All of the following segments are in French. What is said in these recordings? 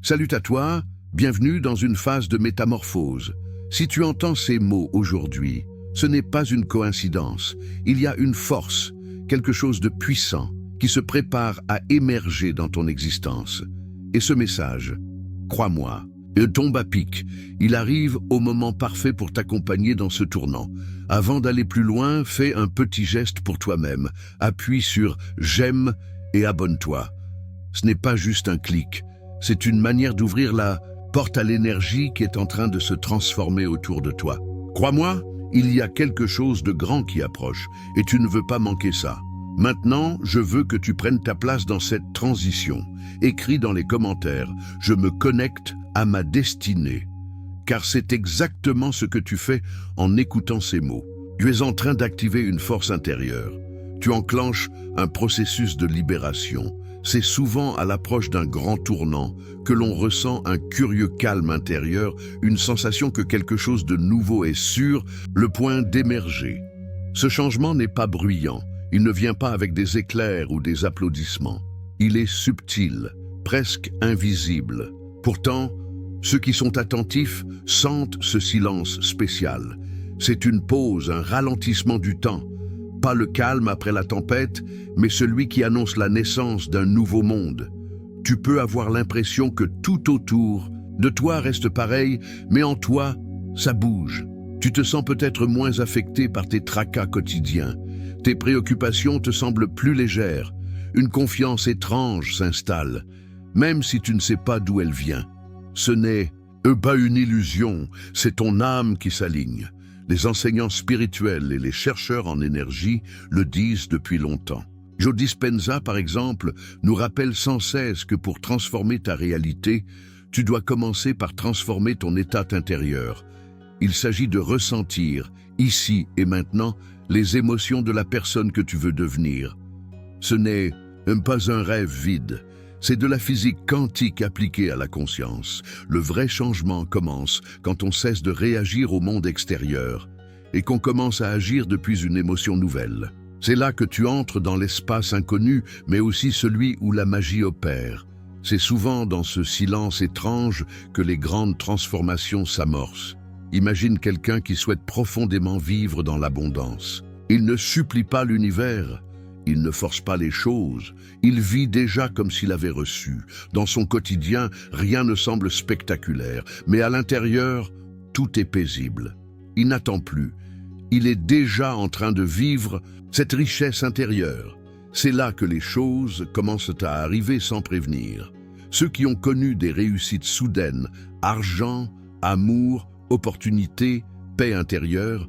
Salut à toi, bienvenue dans une phase de métamorphose. Si tu entends ces mots aujourd'hui, ce n'est pas une coïncidence. Il y a une force, quelque chose de puissant, qui se prépare à émerger dans ton existence. Et ce message, crois-moi, tombe à pic. Il arrive au moment parfait pour t'accompagner dans ce tournant. Avant d'aller plus loin, fais un petit geste pour toi-même. Appuie sur « J'aime » et abonne-toi. Ce n'est pas juste un clic. C'est une manière d'ouvrir la porte à l'énergie qui est en train de se transformer autour de toi. Crois-moi, il y a quelque chose de grand qui approche et tu ne veux pas manquer ça. Maintenant, je veux que tu prennes ta place dans cette transition. Écris dans les commentaires « Je me connecte à ma destinée ». Car c'est exactement ce que tu fais en écoutant ces mots. Tu es en train d'activer une force intérieure. Tu enclenches un processus de libération. C'est souvent à l'approche d'un grand tournant que l'on ressent un curieux calme intérieur, une sensation que quelque chose de nouveau est sur le point d'émerger. Ce changement n'est pas bruyant, il ne vient pas avec des éclairs ou des applaudissements. Il est subtil, presque invisible. Pourtant, ceux qui sont attentifs sentent ce silence spécial. C'est une pause, un ralentissement du temps. Pas le calme après la tempête, mais celui qui annonce la naissance d'un nouveau monde. Tu peux avoir l'impression que tout autour de toi reste pareil, mais en toi, ça bouge. Tu te sens peut-être moins affecté par tes tracas quotidiens. Tes préoccupations te semblent plus légères. Une confiance étrange s'installe, même si tu ne sais pas d'où elle vient. Ce n'est pas une illusion, c'est ton âme qui s'aligne. Les enseignants spirituels et les chercheurs en énergie le disent depuis longtemps. Joe Dispenza, par exemple, nous rappelle sans cesse que pour transformer ta réalité, tu dois commencer par transformer ton état intérieur. Il s'agit de ressentir, ici et maintenant, les émotions de la personne que tu veux devenir. Ce n'est pas un rêve vide. C'est de la physique quantique appliquée à la conscience. Le vrai changement commence quand on cesse de réagir au monde extérieur et qu'on commence à agir depuis une émotion nouvelle. C'est là que tu entres dans l'espace inconnu, mais aussi celui où la magie opère. C'est souvent dans ce silence étrange que les grandes transformations s'amorcent. Imagine quelqu'un qui souhaite profondément vivre dans l'abondance. Il ne supplie pas l'univers. Il ne force pas les choses, il vit déjà comme s'il avait reçu. Dans son quotidien, rien ne semble spectaculaire, mais à l'intérieur, tout est paisible. Il n'attend plus, il est déjà en train de vivre cette richesse intérieure. C'est là que les choses commencent à arriver sans prévenir. Ceux qui ont connu des réussites soudaines, argent, amour, opportunité, paix intérieure,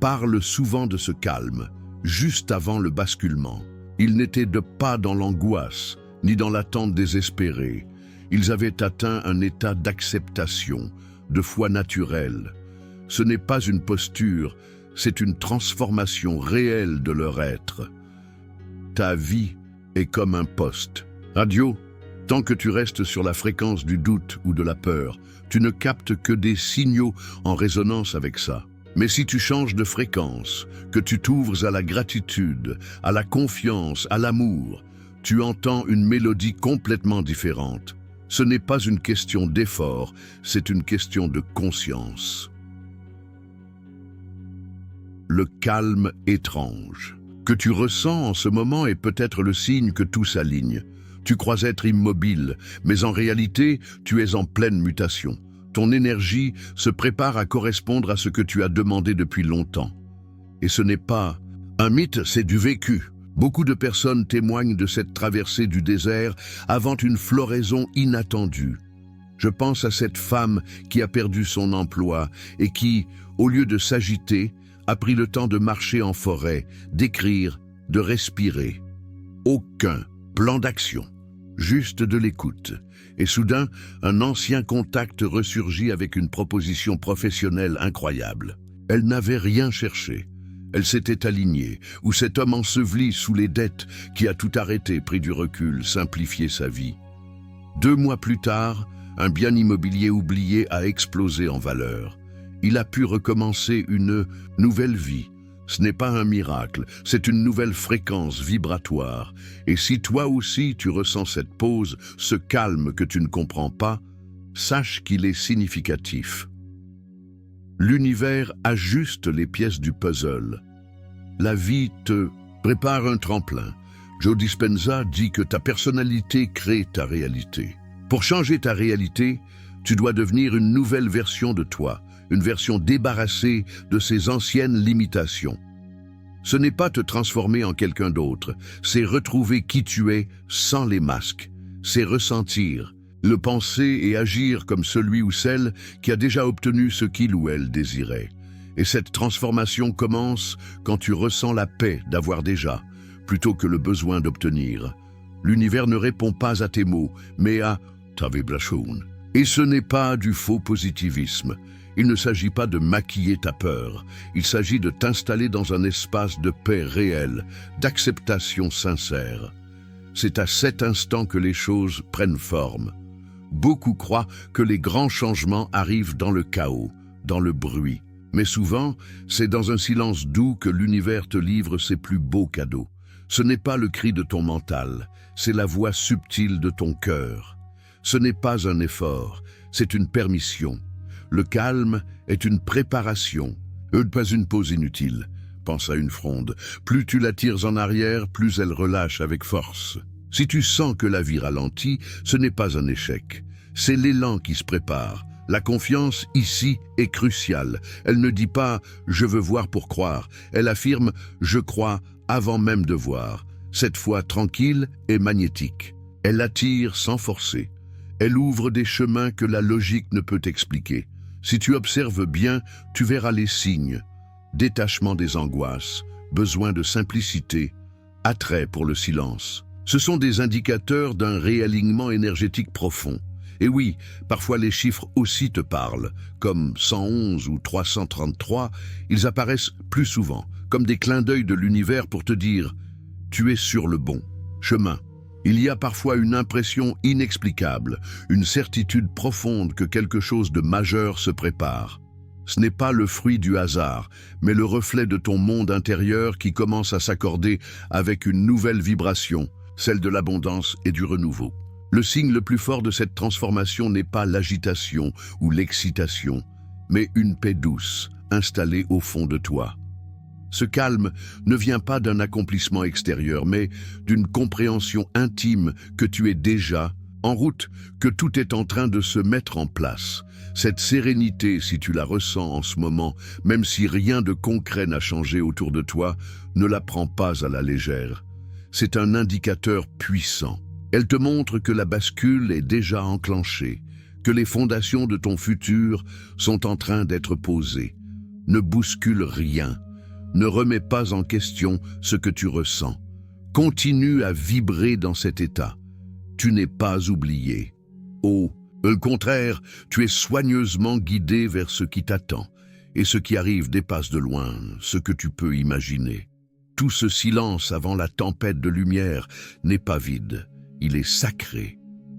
parlent souvent de ce calme. Juste avant le basculement, ils n'étaient pas dans l'angoisse, ni dans l'attente désespérée. Ils avaient atteint un état d'acceptation, de foi naturelle. Ce n'est pas une posture, c'est une transformation réelle de leur être. Ta vie est comme un poste. Radio, tant que tu restes sur la fréquence du doute ou de la peur, tu ne captes que des signaux en résonance avec ça. Mais si tu changes de fréquence, que tu t'ouvres à la gratitude, à la confiance, à l'amour, tu entends une mélodie complètement différente. Ce n'est pas une question d'effort, c'est une question de conscience. Le calme étrange que tu ressens en ce moment est peut-être le signe que tout s'aligne. Tu crois être immobile, mais en réalité, tu es en pleine mutation. Ton énergie se prépare à correspondre à ce que tu as demandé depuis longtemps. Et ce n'est pas un mythe, c'est du vécu. Beaucoup de personnes témoignent de cette traversée du désert avant une floraison inattendue. Je pense à cette femme qui a perdu son emploi et qui, au lieu de s'agiter, a pris le temps de marcher en forêt, d'écrire, de respirer. Aucun plan d'action, juste de l'écoute. Et soudain, un ancien contact ressurgit avec une proposition professionnelle incroyable. Elle n'avait rien cherché. Elle s'était alignée, ou cet homme enseveli sous les dettes qui a tout arrêté, pris du recul, simplifié sa vie. 2 mois plus tard, un bien immobilier oublié a explosé en valeur. Il a pu recommencer une nouvelle vie. Ce n'est pas un miracle, c'est une nouvelle fréquence vibratoire. Et si toi aussi tu ressens cette pause, ce calme que tu ne comprends pas, sache qu'il est significatif. L'univers ajuste les pièces du puzzle. La vie te prépare un tremplin. Joe Dispenza dit que ta personnalité crée ta réalité. Pour changer ta réalité, tu dois devenir une nouvelle version de toi, une version débarrassée de ses anciennes limitations. Ce n'est pas te transformer en quelqu'un d'autre, c'est retrouver qui tu es sans les masques, c'est ressentir, le penser et agir comme celui ou celle qui a déjà obtenu ce qu'il ou elle désirait. Et cette transformation commence quand tu ressens la paix d'avoir déjà, plutôt que le besoin d'obtenir. L'univers ne répond pas à tes mots, mais à ta vibration. Et ce n'est pas du faux positivisme. Il ne s'agit pas de maquiller ta peur. Il s'agit de t'installer dans un espace de paix réelle, d'acceptation sincère. C'est à cet instant que les choses prennent forme. Beaucoup croient que les grands changements arrivent dans le chaos, dans le bruit. Mais souvent, c'est dans un silence doux que l'univers te livre ses plus beaux cadeaux. Ce n'est pas le cri de ton mental, c'est la voix subtile de ton cœur. Ce n'est pas un effort, c'est une permission. Le calme est une préparation, pas une pause inutile. Pense à une fronde. Plus tu la tires en arrière, plus elle relâche avec force. Si tu sens que la vie ralentit, ce n'est pas un échec. C'est l'élan qui se prépare. La confiance, ici, est cruciale. Elle ne dit pas « je veux voir pour croire ». Elle affirme « je crois avant même de voir ». Cette foi tranquille et magnétique. Elle attire sans forcer. Elle ouvre des chemins que la logique ne peut expliquer. Si tu observes bien, tu verras les signes. Détachement des angoisses, besoin de simplicité, attrait pour le silence. Ce sont des indicateurs d'un réalignement énergétique profond. Et oui, parfois les chiffres aussi te parlent, comme 111 ou 333, ils apparaissent plus souvent, comme des clins d'œil de l'univers pour te dire « tu es sur le bon chemin ». Il y a parfois une impression inexplicable, une certitude profonde que quelque chose de majeur se prépare. Ce n'est pas le fruit du hasard, mais le reflet de ton monde intérieur qui commence à s'accorder avec une nouvelle vibration, celle de l'abondance et du renouveau. Le signe le plus fort de cette transformation n'est pas l'agitation ou l'excitation, mais une paix douce, installée au fond de toi. Ce calme ne vient pas d'un accomplissement extérieur, mais d'une compréhension intime que tu es déjà en route, que tout est en train de se mettre en place. Cette sérénité, si tu la ressens en ce moment, même si rien de concret n'a changé autour de toi, ne la prends pas à la légère. C'est un indicateur puissant. Elle te montre que la bascule est déjà enclenchée, que les fondations de ton futur sont en train d'être posées. Ne bouscule rien. Ne remets pas en question ce que tu ressens. Continue à vibrer dans cet état. Tu n'es pas oublié. Au contraire, tu es soigneusement guidé vers ce qui t'attend, et ce qui arrive dépasse de loin ce que tu peux imaginer. Tout ce silence avant la tempête de lumière n'est pas vide, il est sacré.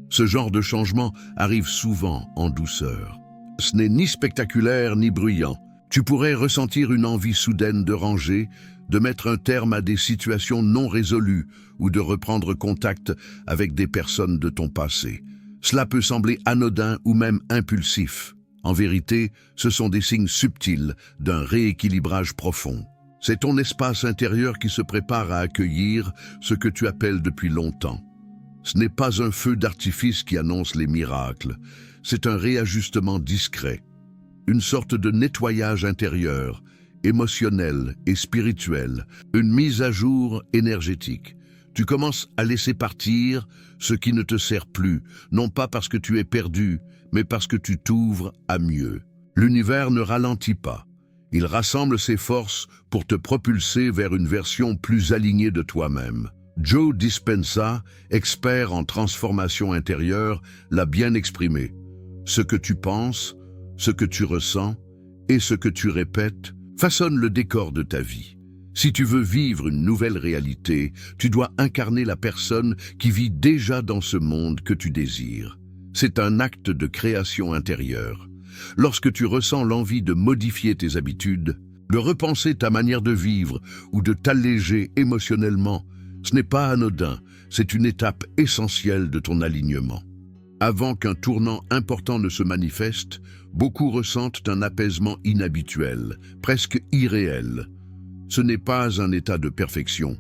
Ce genre de changement arrive souvent en douceur. Ce n'est ni spectaculaire ni bruyant. Tu pourrais ressentir une envie soudaine de ranger, de mettre un terme à des situations non résolues ou de reprendre contact avec des personnes de ton passé. Cela peut sembler anodin ou même impulsif. En vérité, ce sont des signes subtils d'un rééquilibrage profond. C'est ton espace intérieur qui se prépare à accueillir ce que tu appelles depuis longtemps. Ce n'est pas un feu d'artifice qui annonce les miracles, c'est un réajustement discret. Une sorte de nettoyage intérieur, émotionnel et spirituel, une mise à jour énergétique. Tu commences à laisser partir ce qui ne te sert plus, non pas parce que tu es perdu, mais parce que tu t'ouvres à mieux. L'univers ne ralentit pas. Il rassemble ses forces pour te propulser vers une version plus alignée de toi-même. Joe Dispenza, expert en transformation intérieure, l'a bien exprimé. Ce que tu penses, ce que tu ressens et ce que tu répètes façonnent le décor de ta vie. Si tu veux vivre une nouvelle réalité, tu dois incarner la personne qui vit déjà dans ce monde que tu désires. C'est un acte de création intérieure. Lorsque tu ressens l'envie de modifier tes habitudes, de repenser ta manière de vivre ou de t'alléger émotionnellement, ce n'est pas anodin, c'est une étape essentielle de ton alignement. Avant qu'un tournant important ne se manifeste, beaucoup ressentent un apaisement inhabituel, presque irréel. Ce n'est pas un état de perfection,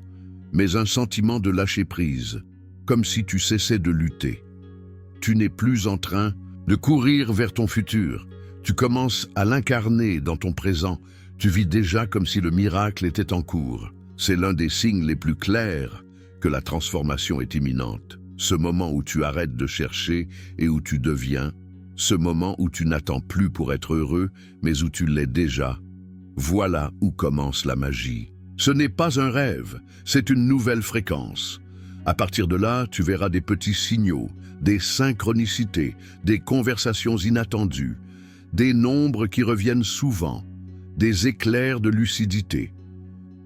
mais un sentiment de lâcher-prise, comme si tu cessais de lutter. Tu n'es plus en train de courir vers ton futur. Tu commences à l'incarner dans ton présent. Tu vis déjà comme si le miracle était en cours. C'est l'un des signes les plus clairs que la transformation est imminente. Ce moment où tu arrêtes de chercher et où tu deviens, ce moment où tu n'attends plus pour être heureux, mais où tu l'es déjà. Voilà où commence la magie. Ce n'est pas un rêve, c'est une nouvelle fréquence. À partir de là, tu verras des petits signaux, des synchronicités, des conversations inattendues, des nombres qui reviennent souvent, des éclairs de lucidité.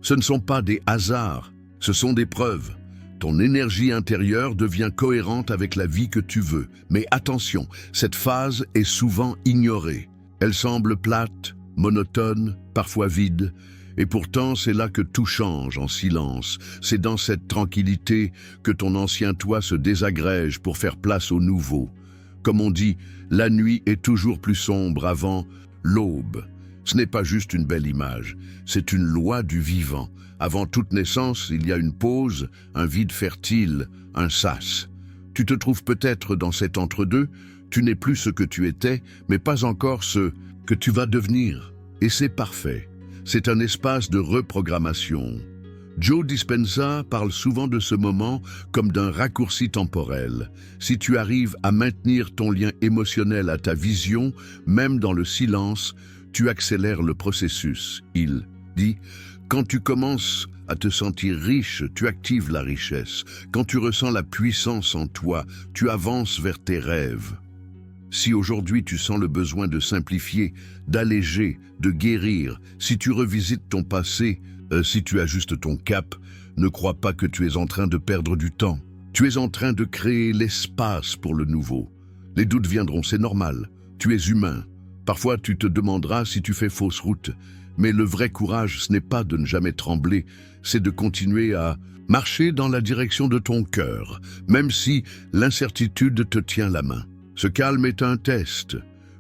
Ce ne sont pas des hasards, ce sont des preuves. Ton énergie intérieure devient cohérente avec la vie que tu veux. Mais attention, cette phase est souvent ignorée. Elle semble plate, monotone, parfois vide. Et pourtant, c'est là que tout change en silence. C'est dans cette tranquillité que ton ancien toi se désagrège pour faire place au nouveau. Comme on dit, la nuit est toujours plus sombre avant l'aube. Ce n'est pas juste une belle image, c'est une loi du vivant. Avant toute naissance, il y a une pause, un vide fertile, un sas. Tu te trouves peut-être dans cet entre-deux, tu n'es plus ce que tu étais, mais pas encore ce que tu vas devenir. Et c'est parfait. C'est un espace de reprogrammation. Joe Dispenza parle souvent de ce moment comme d'un raccourci temporel. Si tu arrives à maintenir ton lien émotionnel à ta vision, même dans le silence, tu accélères le processus. Il dit, quand tu commences à te sentir riche, tu actives la richesse. Quand tu ressens la puissance en toi, tu avances vers tes rêves. Si aujourd'hui tu sens le besoin de simplifier, d'alléger, de guérir, si tu revisites ton passé, si tu ajustes ton cap, ne crois pas que tu es en train de perdre du temps. Tu es en train de créer l'espace pour le nouveau. Les doutes viendront, c'est normal. Tu es humain. Parfois, tu te demanderas si tu fais fausse route. Mais le vrai courage, ce n'est pas de ne jamais trembler, c'est de continuer à marcher dans la direction de ton cœur, même si l'incertitude te tient la main. Ce calme est un test.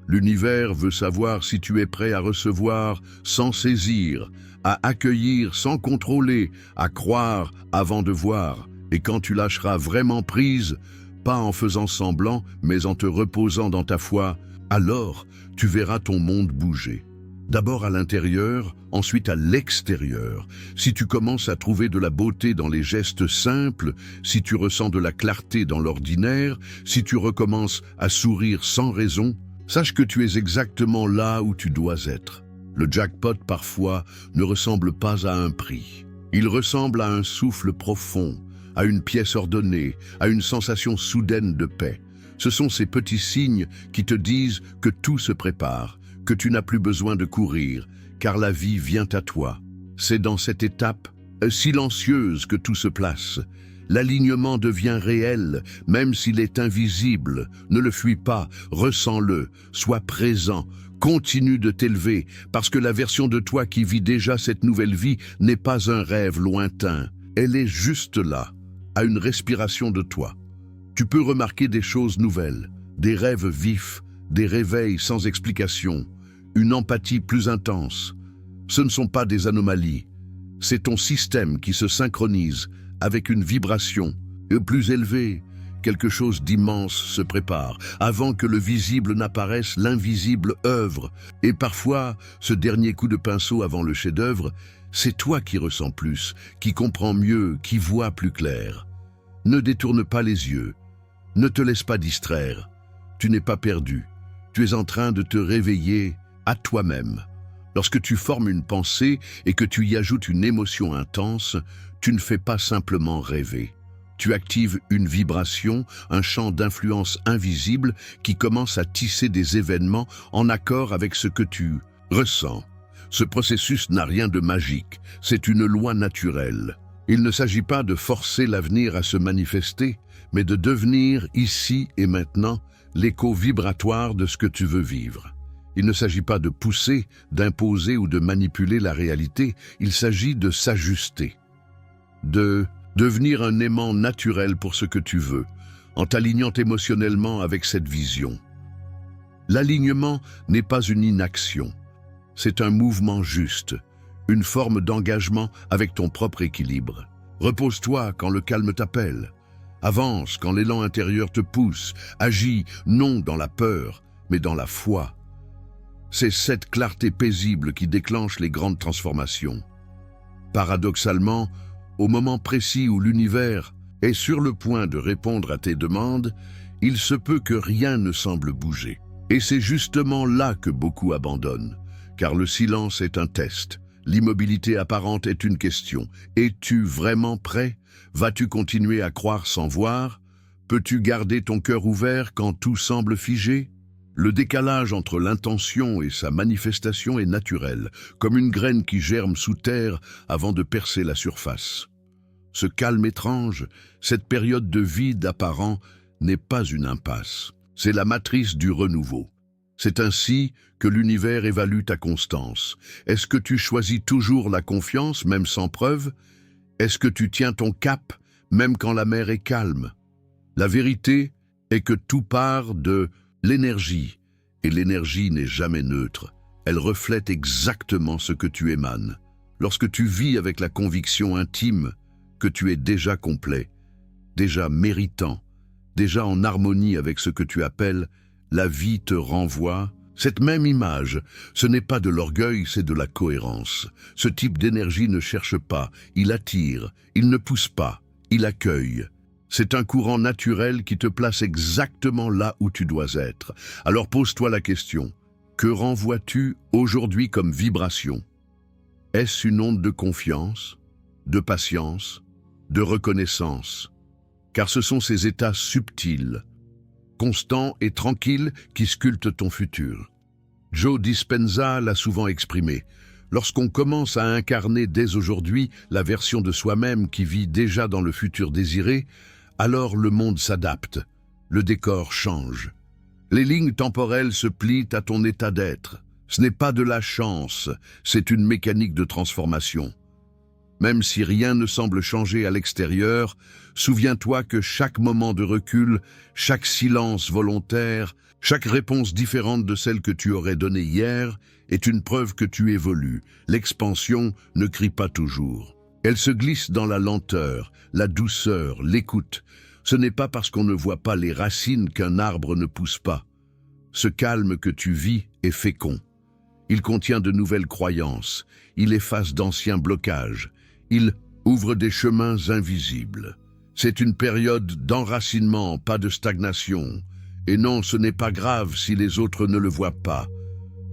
L'univers veut savoir si tu es prêt à recevoir sans saisir, à accueillir sans contrôler, à croire avant de voir. Et quand tu lâcheras vraiment prise, pas en faisant semblant, mais en te reposant dans ta foi, alors tu verras ton monde bouger. D'abord à l'intérieur, ensuite à l'extérieur. Si tu commences à trouver de la beauté dans les gestes simples, si tu ressens de la clarté dans l'ordinaire, si tu recommences à sourire sans raison, sache que tu es exactement là où tu dois être. Le jackpot, parfois, ne ressemble pas à un prix. Il ressemble à un souffle profond, à une pièce ordonnée, à une sensation soudaine de paix. Ce sont ces petits signes qui te disent que tout se prépare, que tu n'as plus besoin de courir, car la vie vient à toi. C'est dans cette étape silencieuse que tout se place. L'alignement devient réel, même s'il est invisible. Ne le fuis pas, ressens-le, sois présent, continue de t'élever, parce que la version de toi qui vit déjà cette nouvelle vie n'est pas un rêve lointain. Elle est juste là, à une respiration de toi. Tu peux remarquer des choses nouvelles, des rêves vifs, des réveils sans explication, une empathie plus intense. Ce ne sont pas des anomalies, c'est ton système qui se synchronise avec une vibration plus élevée. Quelque chose d'immense se prépare. Avant que le visible n'apparaisse, l'invisible œuvre. Et parfois, ce dernier coup de pinceau avant le chef-d'œuvre, c'est toi qui ressens plus, qui comprends mieux, qui vois plus clair. Ne détourne pas les yeux, ne te laisse pas distraire. Tu n'es pas perdu. Tu es en train de te réveiller à toi-même. Lorsque tu formes une pensée et que tu y ajoutes une émotion intense, tu ne fais pas simplement rêver. Tu actives une vibration, un champ d'influence invisible qui commence à tisser des événements en accord avec ce que tu ressens. Ce processus n'a rien de magique, c'est une loi naturelle. Il ne s'agit pas de forcer l'avenir à se manifester, mais de devenir ici et maintenant l'écho vibratoire de ce que tu veux vivre. Il ne s'agit pas de pousser, d'imposer ou de manipuler la réalité, il s'agit de s'ajuster, de devenir un aimant naturel pour ce que tu veux, en t'alignant émotionnellement avec cette vision. L'alignement n'est pas une inaction, c'est un mouvement juste, une forme d'engagement avec ton propre équilibre. Repose-toi quand le calme t'appelle. Avance quand l'élan intérieur te pousse. Agis non dans la peur, mais dans la foi. C'est cette clarté paisible qui déclenche les grandes transformations. Paradoxalement, au moment précis où l'univers est sur le point de répondre à tes demandes, il se peut que rien ne semble bouger. Et c'est justement là que beaucoup abandonnent, car le silence est un test. L'immobilité apparente est une question. Es-tu vraiment prêt? Vas-tu continuer à croire sans voir? Peux-tu garder ton cœur ouvert quand tout semble figé? Le décalage entre l'intention et sa manifestation est naturel, comme une graine qui germe sous terre avant de percer la surface. Ce calme étrange, cette période de vide apparent, n'est pas une impasse. C'est la matrice du renouveau. C'est ainsi que l'univers évalue ta constance. Est-ce que tu choisis toujours la confiance, même sans preuve? Est-ce que tu tiens ton cap, même quand la mer est calme? La vérité est que tout part de l'énergie, et l'énergie n'est jamais neutre. Elle reflète exactement ce que tu émanes. Lorsque tu vis avec la conviction intime que tu es déjà complet, déjà méritant, déjà en harmonie avec ce que tu appelles la vie te renvoie. Cette même image, ce n'est pas de l'orgueil, c'est de la cohérence. Ce type d'énergie ne cherche pas, il attire, il ne pousse pas, il accueille. C'est un courant naturel qui te place exactement là où tu dois être. Alors pose-toi la question, que renvoies-tu aujourd'hui comme vibration? Est-ce une onde de confiance, de patience, de reconnaissance? Car ce sont ces états subtils, constant et tranquille qui sculpte ton futur. Joe Dispenza l'a souvent exprimé. Lorsqu'on commence à incarner dès aujourd'hui la version de soi-même qui vit déjà dans le futur désiré, alors le monde s'adapte, le décor change. Les lignes temporelles se plient à ton état d'être. Ce n'est pas de la chance, c'est une mécanique de transformation. Même si rien ne semble changer à l'extérieur, souviens-toi que chaque moment de recul, chaque silence volontaire, chaque réponse différente de celle que tu aurais donnée hier est une preuve que tu évolues. L'expansion ne crie pas toujours. Elle se glisse dans la lenteur, la douceur, l'écoute. Ce n'est pas parce qu'on ne voit pas les racines qu'un arbre ne pousse pas. Ce calme que tu vis est fécond. Il contient de nouvelles croyances, il efface d'anciens blocages. Il ouvre des chemins invisibles. C'est une période d'enracinement, pas de stagnation. Et non, ce n'est pas grave si les autres ne le voient pas.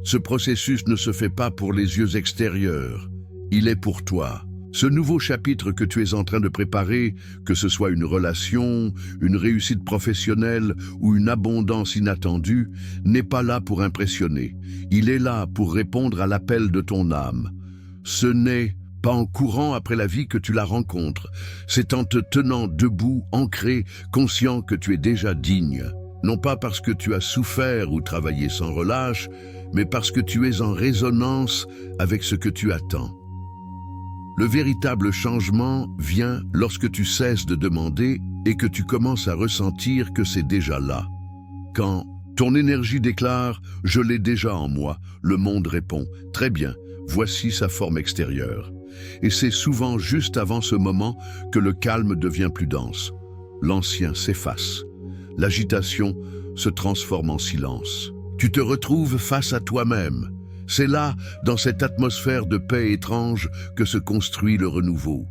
Ce processus ne se fait pas pour les yeux extérieurs. Il est pour toi. Ce nouveau chapitre que tu es en train de préparer, que ce soit une relation, une réussite professionnelle ou une abondance inattendue, n'est pas là pour impressionner. Il est là pour répondre à l'appel de ton âme. Ce n'est pas en courant après la vie que tu la rencontres, c'est en te tenant debout, ancré, conscient que tu es déjà digne. Non pas parce que tu as souffert ou travaillé sans relâche, mais parce que tu es en résonance avec ce que tu attends. Le véritable changement vient lorsque tu cesses de demander et que tu commences à ressentir que c'est déjà là. Quand ton énergie déclare « Je l'ai déjà en moi », le monde répond « Très bien, voici sa forme extérieure ». Et c'est souvent juste avant ce moment que le calme devient plus dense. L'ancien s'efface. L'agitation se transforme en silence. Tu te retrouves face à toi-même. C'est là, dans cette atmosphère de paix étrange, que se construit le renouveau.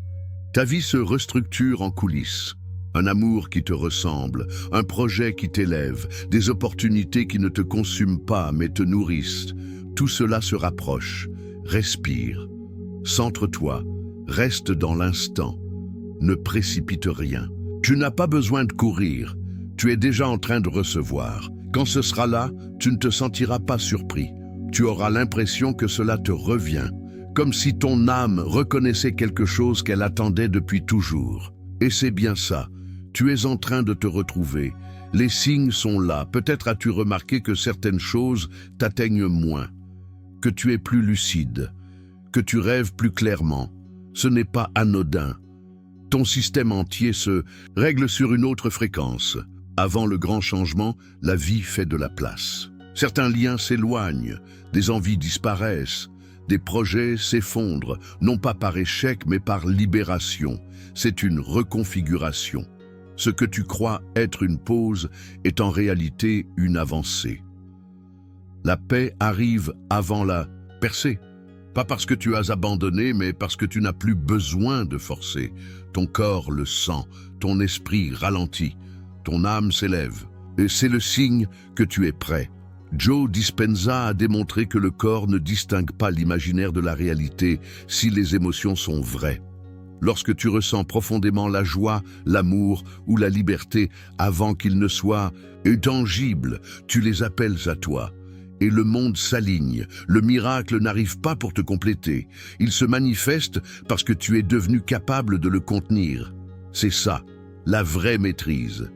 Ta vie se restructure en coulisses. Un amour qui te ressemble, un projet qui t'élève, des opportunités qui ne te consument pas mais te nourrissent. Tout cela se rapproche. Respire. Centre-toi, reste dans l'instant, ne précipite rien. Tu n'as pas besoin de courir, tu es déjà en train de recevoir. Quand ce sera là, tu ne te sentiras pas surpris. Tu auras l'impression que cela te revient, comme si ton âme reconnaissait quelque chose qu'elle attendait depuis toujours. Et c'est bien ça, tu es en train de te retrouver. Les signes sont là, peut-être as-tu remarqué que certaines choses t'atteignent moins, que tu es plus lucide, que tu rêves plus clairement. Ce n'est pas anodin. Ton système entier se règle sur une autre fréquence. Avant le grand changement, la vie fait de la place. Certains liens s'éloignent, des envies disparaissent, des projets s'effondrent, non pas par échec mais par libération. C'est une reconfiguration. Ce que tu crois être une pause est en réalité une avancée. La paix arrive avant la percée. Pas parce que tu as abandonné, mais parce que tu n'as plus besoin de forcer. Ton corps le sent, ton esprit ralentit, ton âme s'élève. Et c'est le signe que tu es prêt. Joe Dispenza a démontré que le corps ne distingue pas l'imaginaire de la réalité si les émotions sont vraies. Lorsque tu ressens profondément la joie, l'amour ou la liberté avant qu'ils ne soient intangibles, tu les appelles à toi. Et le monde s'aligne. Le miracle n'arrive pas pour te compléter. Il se manifeste parce que tu es devenu capable de le contenir. C'est ça, la vraie maîtrise.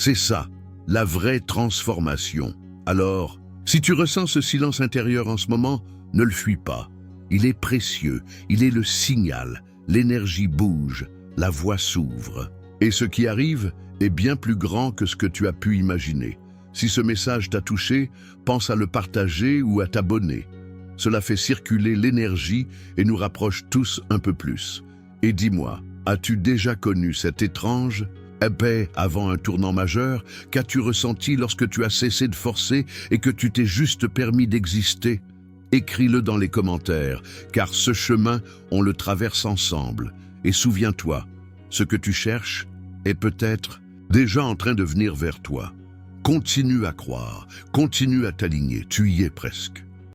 C'est ça, la vraie transformation. Alors, si tu ressens ce silence intérieur en ce moment, ne le fuis pas. Il est précieux, il est le signal. L'énergie bouge, la voie s'ouvre. Et ce qui arrive est bien plus grand que ce que tu as pu imaginer. Si ce message t'a touché, pense à le partager ou à t'abonner. Cela fait circuler l'énergie et nous rapproche tous un peu plus. Et dis-moi, as-tu déjà connu cette étrange paix avant un tournant majeur? Qu'as-tu ressenti lorsque tu as cessé de forcer et que tu t'es juste permis d'exister? Écris-le dans les commentaires, car ce chemin, on le traverse ensemble. Et souviens-toi, ce que tu cherches est peut-être déjà en train de venir vers toi. Continue à croire, continue à t'aligner, tu y es presque.